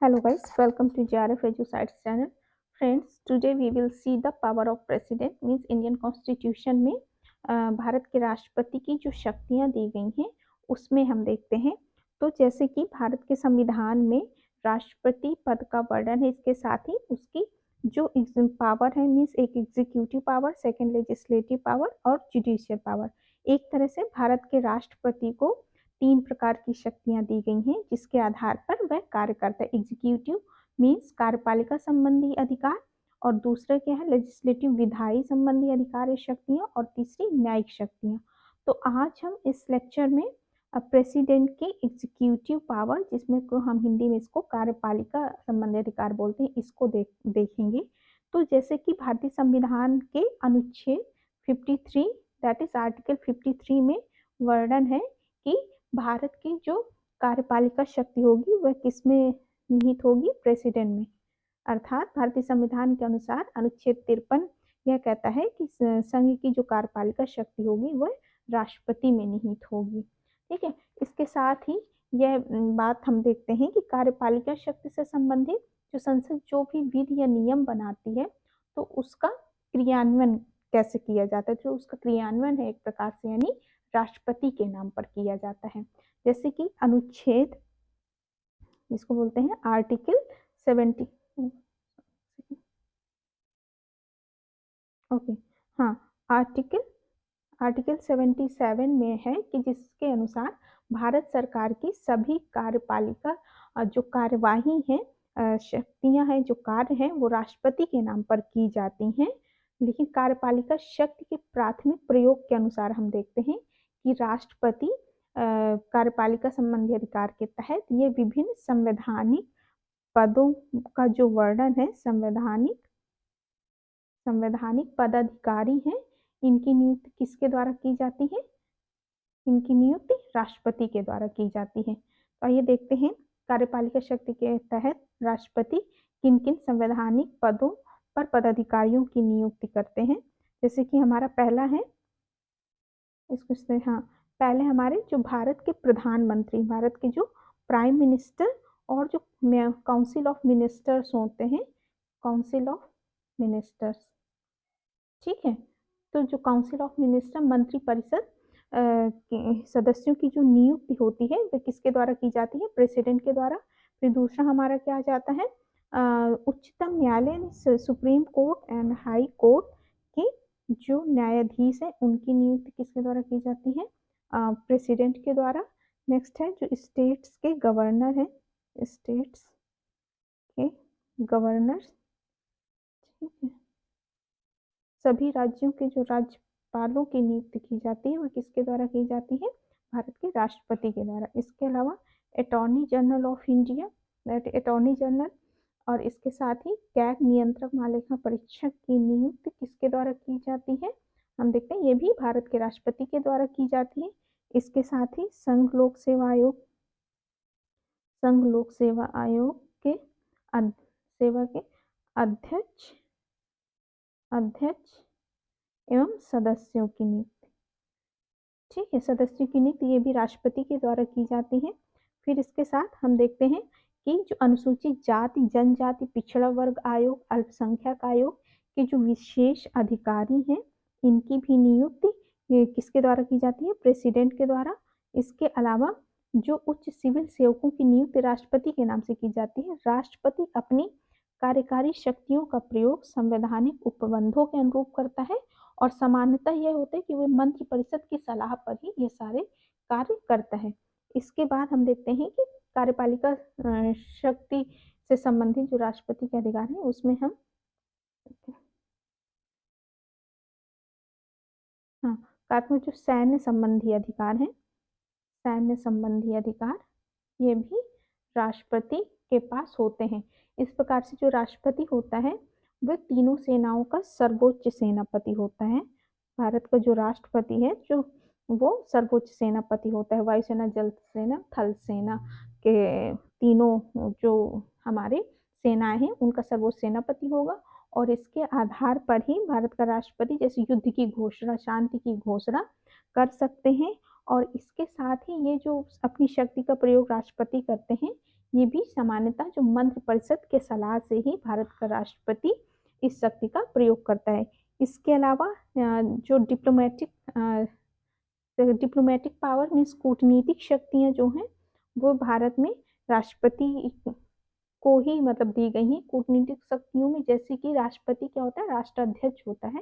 Hello guys, welcome to JRF Edu Sites channel. Friends, today we will see the power of president means Indian Constitution में भारत के राष्ट्रपति की जो शक्तियां दी गई हैं उसमें हम देखते हैं। तो जैसे कि भारत के संविधान में राष्ट्रपति पद का वर्णन है, इसके साथ ही उसकी जो पावर है मीन्स एक executive power, second legislative power और जुडिशियल पावर। एक तरह से भारत के राष्ट्रपति को 3 प्रकार की शक्तियां दी गई हैं जिसके आधार पर वह कार्य करता है। एग्जीक्यूटिव मीन्स कार्यपालिका संबंधी अधिकार, और दूसरा क्या है लेजिस्लेटिव विधायी संबंधी अधिकार शक्तियां, और तीसरी न्यायिक शक्तियां। तो आज हम इस लेक्चर में प्रेसिडेंट की एग्जीक्यूटिव पावर, जिसमें को हम हिंदी में इसको कार्यपालिका संबंधी अधिकार बोलते हैं, इसको देखेंगे। तो जैसे कि भारतीय संविधान के अनुच्छेद 53 दैट इज आर्टिकल 53 में वर्णन है कि भारत की जो कार्यपालिका शक्ति होगी वह किसमें निहित होगी? प्रेसिडेंट में। अर्थात भारतीय संविधान के अनुसार अनुच्छेद 53 यह कहता है कि संघ की जो कार्यपालिका शक्ति होगी वह राष्ट्रपति में निहित होगी। ठीक है, इसके साथ ही यह बात हम देखते हैं कि कार्यपालिका शक्ति से संबंधित जो संसद जो भी विधि या नियम बनाती है तो उसका क्रियान्वयन कैसे किया जाता है, जो उसका क्रियान्वयन है एक प्रकार से यानी राष्ट्रपति के नाम पर किया जाता है। जैसे कि अनुच्छेद, इसको बोलते हैं आर्टिकल 70, ओके हाँ, आर्टिकल 77 में है कि जिसके अनुसार भारत सरकार की सभी कार्यपालिका जो कार्यवाही है, शक्तियां हैं, जो कार्य हैं वो राष्ट्रपति के नाम पर की जाती हैं। लेकिन कार्यपालिका शक्ति के प्राथमिक प्रयोग के अनुसार हम देखते हैं कि राष्ट्रपति कार्यपालिका संबंधी अधिकार के तहत ये विभिन्न संवैधानिक पदों का जो वर्णन है, संवैधानिक पदाधिकारी हैं, इनकी नियुक्ति किसके द्वारा की जाती है? इनकी नियुक्ति राष्ट्रपति के द्वारा की जाती है। तो आइए देखते हैं कार्यपालिका शक्ति के तहत राष्ट्रपति किन किन संवैधानिक पदों पर पदाधिकारियों की नियुक्ति करते हैं। जैसे कि हमारा पहला है, इसको हाँ, पहले हमारे जो भारत के प्रधानमंत्री, भारत के जो प्राइम मिनिस्टर और जो काउंसिल ऑफ मिनिस्टर्स होते हैं, काउंसिल ऑफ मिनिस्टर्स, ठीक है। तो जो काउंसिल ऑफ मिनिस्टर मंत्रिपरिषद के सदस्यों की जो नियुक्ति होती है वह किसके द्वारा की जाती है? प्रेसिडेंट के द्वारा। फिर दूसरा हमारा क्या आ जाता है, उच्चतम न्यायालय, supreme court and high court के जो न्यायाधीश हैं उनकी नियुक्ति किसके द्वारा की जाती है? प्रेसिडेंट के द्वारा। नेक्स्ट है जो स्टेट्स के गवर्नर हैं, स्टेट्स के गवर्नर, ठीक है। सभी राज्यों के जो राज्यपालों की नियुक्ति की जाती है वह किसके द्वारा की जाती है? भारत के राष्ट्रपति के द्वारा। इसके अलावा attorney general of India, attorney general, और इसके साथ ही कैग नियंत्रक महालेखा परीक्षक की नियुक्ति किसके द्वारा की जाती है? हम देखते हैं ये भी भारत के राष्ट्रपति के द्वारा की जाती है। इसके साथ ही संघ लोक सेवा आयोग, संघ लोक सेवा आयोग के सेवा के अध्यक्ष एवं सदस्यों की नियुक्ति, ठीक है, सदस्यों की नियुक्ति ये भी राष्ट्रपति के द्वारा की जाती है। फिर इसके साथ हम देखते हैं कि जो अनुसूचित जाति, जनजाति, पिछड़ा वर्ग आयोग, अल्पसंख्यक आयोग के जो विशेष अधिकारी हैं इनकी भी नियुक्ति किसके द्वारा की जाती है? प्रेसिडेंट के द्वारा। इसके अलावा जो उच्च सिविल सेवकों की नियुक्ति राष्ट्रपति के नाम से की जाती है। राष्ट्रपति अपनी कार्यकारी शक्तियों का प्रयोग संवैधानिक उपबंधों के अनुरूप करता है, और सामान्यतः यह होता है कि वह मंत्रिपरिषद की सलाह पर ही ये सारे कार्य करता है। इसके बाद हम देखते हैं कि कार्यपालिका शक्ति से संबंधित जो राष्ट्रपति के अधिकार हैं उसमें हम जो सैन्य संबंधी अधिकार हैं, सैन्य संबंधी अधिकार ये भी राष्ट्रपति के पास होते हैं। इस प्रकार से जो राष्ट्रपति होता है वह तीनों सेनाओं का सर्वोच्च सेनापति होता है। भारत का जो राष्ट्रपति है जो वो सर्वोच्च सेनापति होता है। वायुसेना, जल सेना, थल सेना के तीनों जो हमारे सेनाएं हैं उनका सर्वोच्च सेनापति होगा, और इसके आधार पर ही भारत का राष्ट्रपति जैसे युद्ध की घोषणा, शांति की घोषणा कर सकते हैं। और इसके साथ ही ये जो अपनी शक्ति का प्रयोग राष्ट्रपति करते हैं ये भी सामान्यतः जो मंत्रि परिषद के सलाह से ही भारत का राष्ट्रपति इस शक्ति का प्रयोग करता है। इसके अलावा जो डिप्लोमेटिक पावर मीन्स कूटनीतिक शक्तियाँ जो हैं वो भारत में राष्ट्रपति को ही मतलब दी गई हैं। कूटनीतिक शक्तियों में जैसे कि राष्ट्रपति क्या होता है, राष्ट्राध्यक्ष होता है,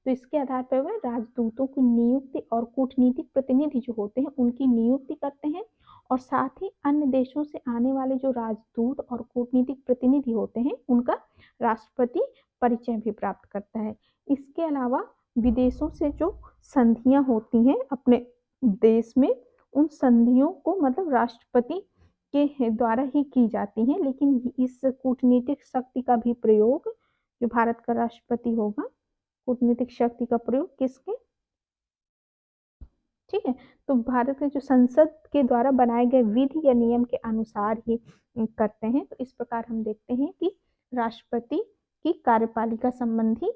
तो इसके आधार पर वह राजदूतों की नियुक्ति और कूटनीतिक प्रतिनिधि जो होते हैं उनकी नियुक्ति करते हैं, और साथ ही अन्य देशों से आने वाले जो राजदूत और कूटनीतिक प्रतिनिधि होते हैं उनका राष्ट्रपति परिचय भी प्राप्त करता है। इसके अलावा विदेशों से जो संधियां होती हैं अपने देश में, उन संधियों को मतलब राष्ट्रपति के द्वारा ही की जाती हैं, लेकिन इस कूटनीतिक शक्ति का भी प्रयोग जो भारत का राष्ट्रपति होगा, कूटनीतिक शक्ति का प्रयोग किसके, ठीक है, तो भारत के जो संसद के द्वारा बनाए गए विधि या नियम के अनुसार ही करते हैं। तो इस प्रकार हम देखते हैं कि राष्ट्रपति की कार्यपालिका संबंधी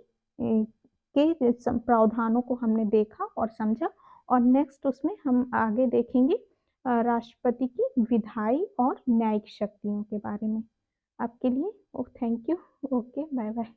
के प्रावधानों को हमने देखा और समझा, और नेक्स्ट उसमें हम आगे देखेंगे राष्ट्रपति की विधायी और न्यायिक शक्तियों के बारे में। आपके लिए thank you. Okay, bye bye.